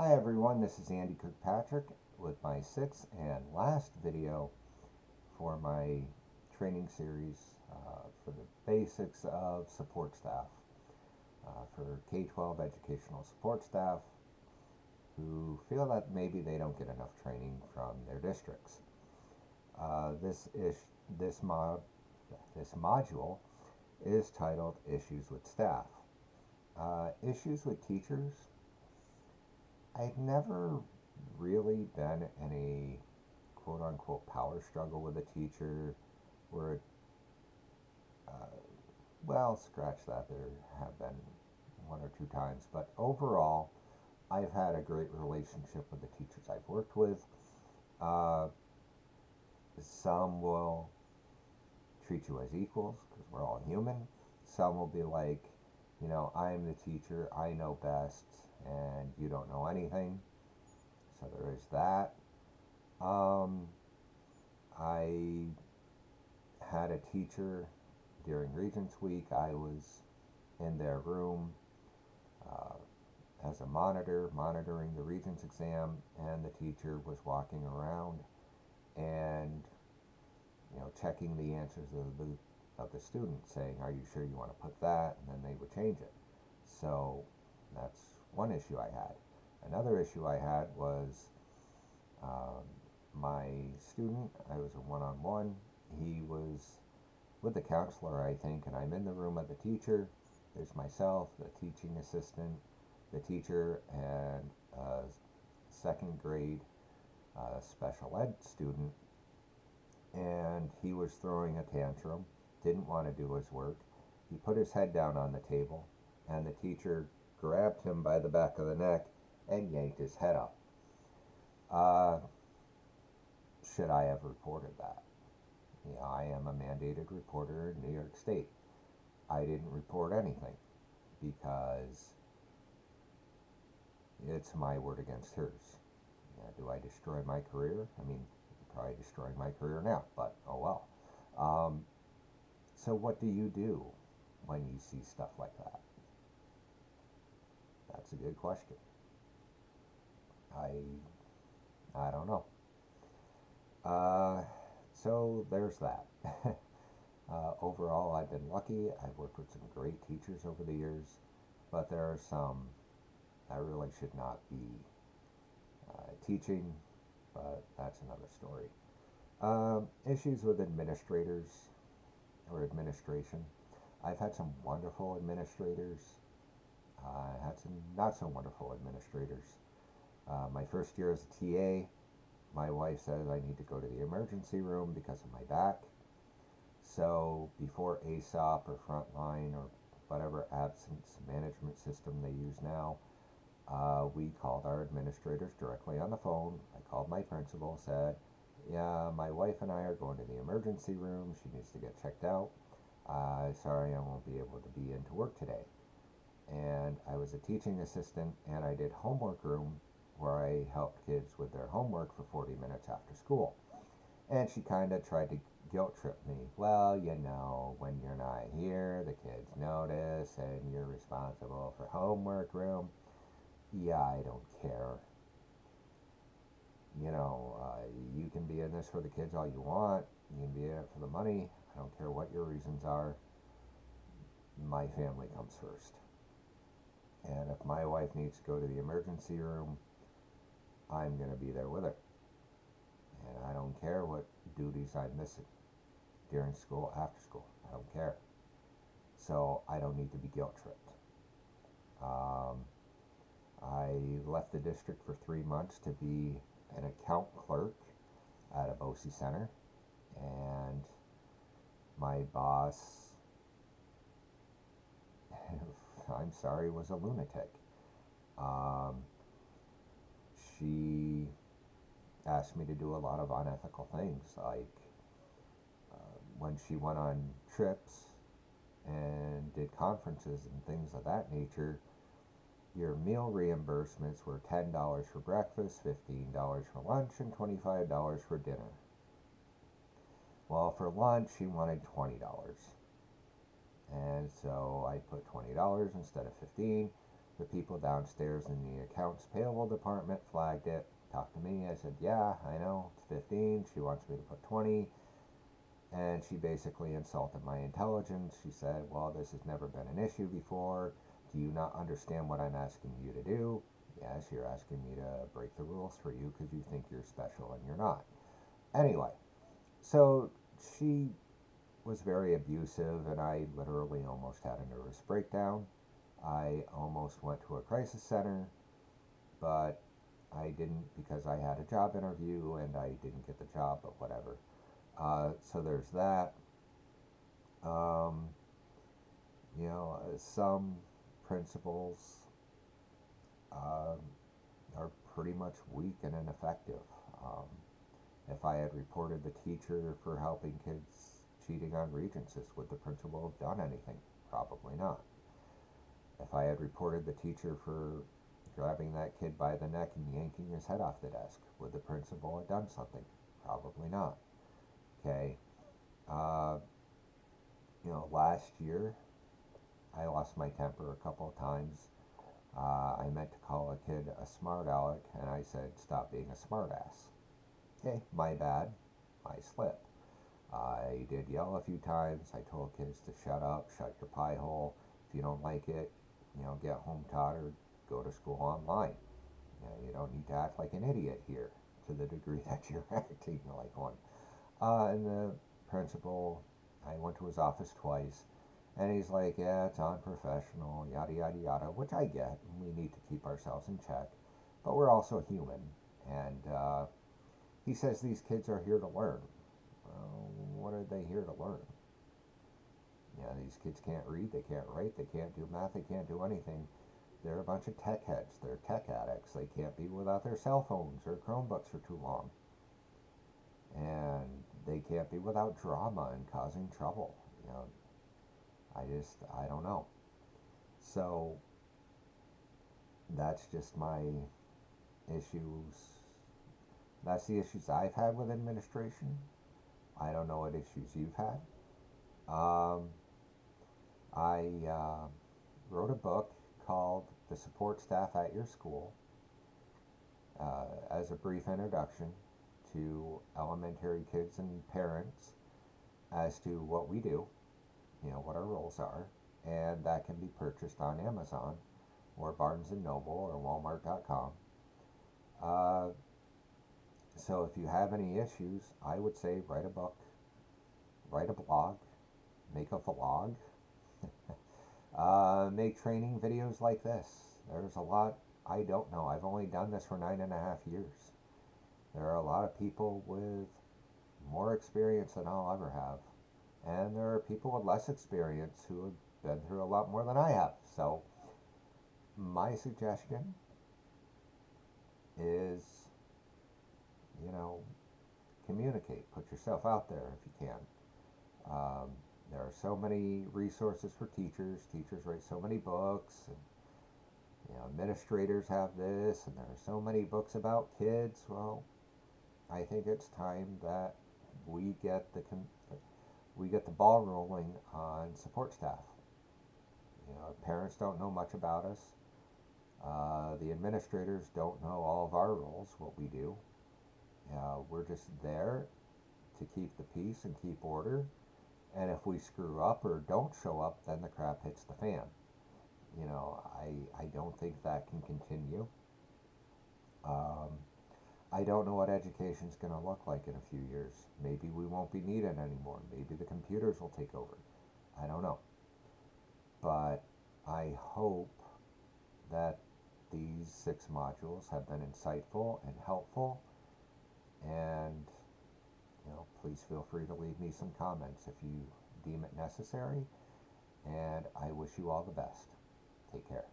Hi everyone, this is Andy Kirkpatrick with my sixth and last video for my training series for the basics of support staff for K-12 educational support staff who feel that maybe they don't get enough training from their districts. Uh, this is this mod this module is titled Issues with Staff. Issues with teachers. I've never really been in a quote unquote power struggle with a teacher where well, scratch that, there have been one or two times, but overall I've had a great relationship with the teachers I've worked with. uh, some will treat you as equals because we're all human. Some will be like, I'm the teacher, I know best and you don't know anything, so there is that. um, I had a teacher during Regents Week. I was in their room uh, as a monitor, monitoring the Regents exam, and the teacher was walking around and checking the answers of the students, saying, "Are you sure you want to put that?" And then they would change it. So that's one issue I had. Another issue I had was um, my student. I was a one-on-one. He was with the counselor, I think, and I'm in the room of the teacher. There's myself, the teaching assistant, the teacher, and a second grade special ed student. And he was throwing a tantrum, didn't want to do his work. He put his head down on the table, and the teacher grabbed him by the back of the neck and yanked his head up. Uh, should I have reported that? I am a mandated reporter in New York State. I didn't report anything because it's my word against hers. Do I destroy my career? I mean, probably destroying my career now, but oh well. Um, so what do you do when you see stuff like that? That's a good question. I don't know. Uh, so there's that. Overall, I've been lucky. I've worked with some great teachers over the years, but there are some I really should not be teaching, but that's another story. Issues with administrators or administration. I've had some wonderful administrators. I had some not so wonderful administrators. My first year as a TA, my wife says I need to go to the emergency room because of my back. So before ASOP or Frontline or whatever absence management system they use now, we called our administrators directly on the phone. I called my principal, said, "Yeah, my wife and I are going to the emergency room. She needs to get checked out. Sorry, I won't be able to be into work today." And I was a teaching assistant, and I did homework room where I helped kids with their homework for 40 minutes after school. And she kind of tried to guilt trip me. "Well, when you're not here, the kids notice, and you're responsible for homework room." Yeah, I don't care. You can be in this for the kids all you want. You can be in it for the money. I don't care what your reasons are. My family comes first. And if my wife needs to go to the emergency room, I'm going to be there with her. And I don't care what duties I'm missing during school, after school. I don't care. So I don't need to be guilt tripped. Um, I left the district for 3 months to be an account clerk at a BOCES center, and my boss, I'm sorry, was a lunatic. Um, she asked me to do a lot of unethical things, like when she went on trips and did conferences and things of that nature. Your meal reimbursements were $10 for breakfast, $15 for lunch, and $25 for dinner. Well, for lunch, she wanted $20. And so I put $20 instead of 15. The people downstairs in the accounts payable department flagged it, talked to me. I said, yeah, I know, it's 15. She wants me to put 20. And she basically insulted my intelligence. She said, well, this has never been an issue before. Do you not understand what I'm asking you to do? Yes, you're asking me to break the rules for you because you think you're special and you're not. Anyway, so she was very abusive, and I literally almost had a nervous breakdown. I almost went to a crisis center, but I didn't because I had a job interview and I didn't get the job, but whatever. So there's that. Um, some principals uh, are pretty much weak and ineffective. Um, if I had reported the teacher for helping kids cheating on Regencies, would the principal have done anything? Probably not. If I had reported the teacher for grabbing that kid by the neck and yanking his head off the desk, would the principal have done something? Probably not. Okay. Uh, last year I lost my temper a couple of times. I meant to call a kid a smart aleck, and I said, stop being a smart ass. Okay, my bad. My slip. I did yell a few times. I told kids to shut up, shut your pie hole. If you don't like it, get home taught or go to school online. You don't need to act like an idiot here to the degree that you're acting like one. And the principal, I went to his office twice, and he's like, yeah, it's unprofessional, yada, yada, yada, which I get. We need to keep ourselves in check, but we're also human. And he says these kids are here to learn. Well, what are they here to learn? These kids can't read, they can't write, they can't do math, they can't do anything. They're a bunch of tech heads, they're tech addicts. They can't be without their cell phones or Chromebooks for too long. And they can't be without drama and causing trouble. I don't know. So that's just my issues. That's the issues I've had with administration. I don't know what issues you've had. Um, I wrote a book called The Support Staff at Your School as a brief introduction to elementary kids and parents as to what we do, what our roles are, and that can be purchased on Amazon or Barnes & Noble or Walmart.com. So if you have any issues, I would say write a book, write a blog, make a vlog, make training videos like this. There's a lot I don't know. I've only done this for 9.5 years. There are a lot of people with more experience than I'll ever have. And there are people with less experience who have been through a lot more than I have. So my suggestion is, communicate. Put yourself out there if you can. There are so many resources for teachers. Teachers write so many books, and administrators have this, and there are so many books about kids. Well, I think it's time that we get the ball rolling on support staff. Parents don't know much about us. The administrators don't know all of our roles, what we do. We're just there to keep the peace and keep order. And if we screw up or don't show up, then the crap hits the fan. I don't think that can continue. I don't know what education's going to look like in a few years. Maybe we won't be needed anymore. Maybe the computers will take over. I don't know. But I hope that these 6 modules have been insightful and helpful. And, please feel free to leave me some comments if you deem it necessary. And I wish you all the best. Take care.